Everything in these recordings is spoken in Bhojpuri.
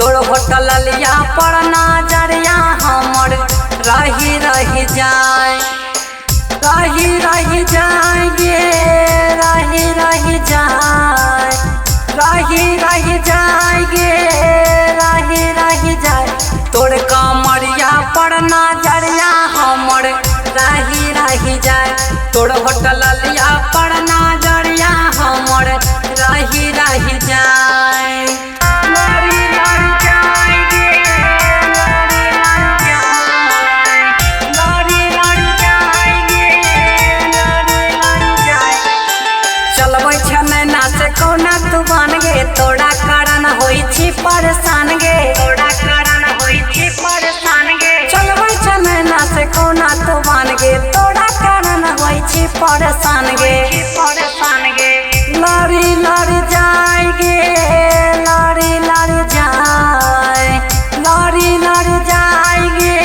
तोर होटल लिया पर नजरिया हमर रही रही जाए, रही रही जाए गे, रही रही जाए, रही रही जाए गे, रही रही जाए। तोर कमरिया पर नजरिया हमर रही रही जाए, तोर होटल लिया पर नजरिया हमर रही रही जाए। लड़ी लड़ी जाए गे, लड़ी लड़ी जाए, लड़ी लड़ी जाए गे, लड़ी लड़ी जाए। चलबै छ नैना से कौना तू बन गे, तोरा कारण होई छी परेशान गे, तोरा कारण होई छी परेशान गे। चलबै छ नैना से कौना तू बन गे, तोरा कारण होई छी परेशान गे, परेशान गे। लड़ी लड़ी जाए गे, लड़ी लड़ी जाए, लड़ी लड़ी जाए गे,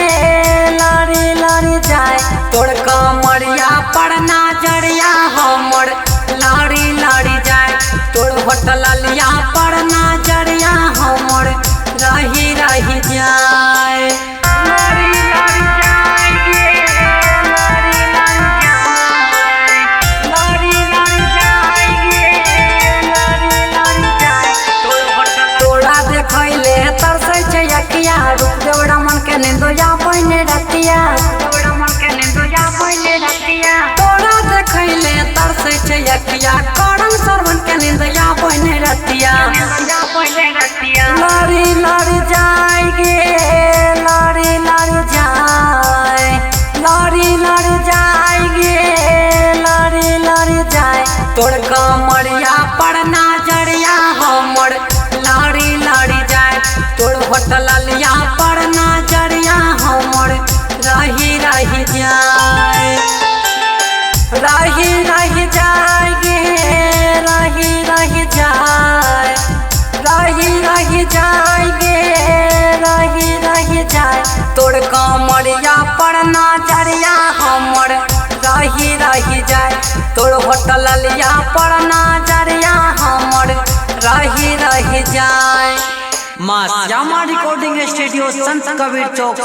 लड़ी लड़ी जाए। तोर कमरिया पर नजरिया हमर लड़ी लड़ी जाए, तोर होटल लिया पर नजरिया हमर रही रही जाए। लड़ी लड़ी जाए गे, लड़ी लड़ी जाए, लड़ी लड़ी जाए गे, लड़ी लड़ी जाए। तोरा देखैले तरसै छै अखिया, रूप देवड़ा मन के निंदोया बने रतिया, देवड़ा मन के निंदोया बने रतिया। तोरा देखैले तरसै छै अखिया, करण सरवन के निंदोया बने रतिया, निंदोया बने रतिया। लड़ी लड़ी जाए गे, लड़ी लड़ी जाए, लड़ी लड़ी जाए गे, लड़ी लड़ी जाए। तोर कमरिया पर नजरिया हमर लड़ी लड़ी जाए, तोर होटल लिया पर नजरिया हमर रही रही जाए, रही रही जाए गे, रही रही जाए, रही रही जाए गे, रही रही जाए। तोर कमरिया पर नजरिया हमर रही रही जाए, तोर होटल लिया पर नजरिया हमर रही रही जाए। मां श्यामा रिकॉर्डिंग स्टूडियो, संत कबीर चौक।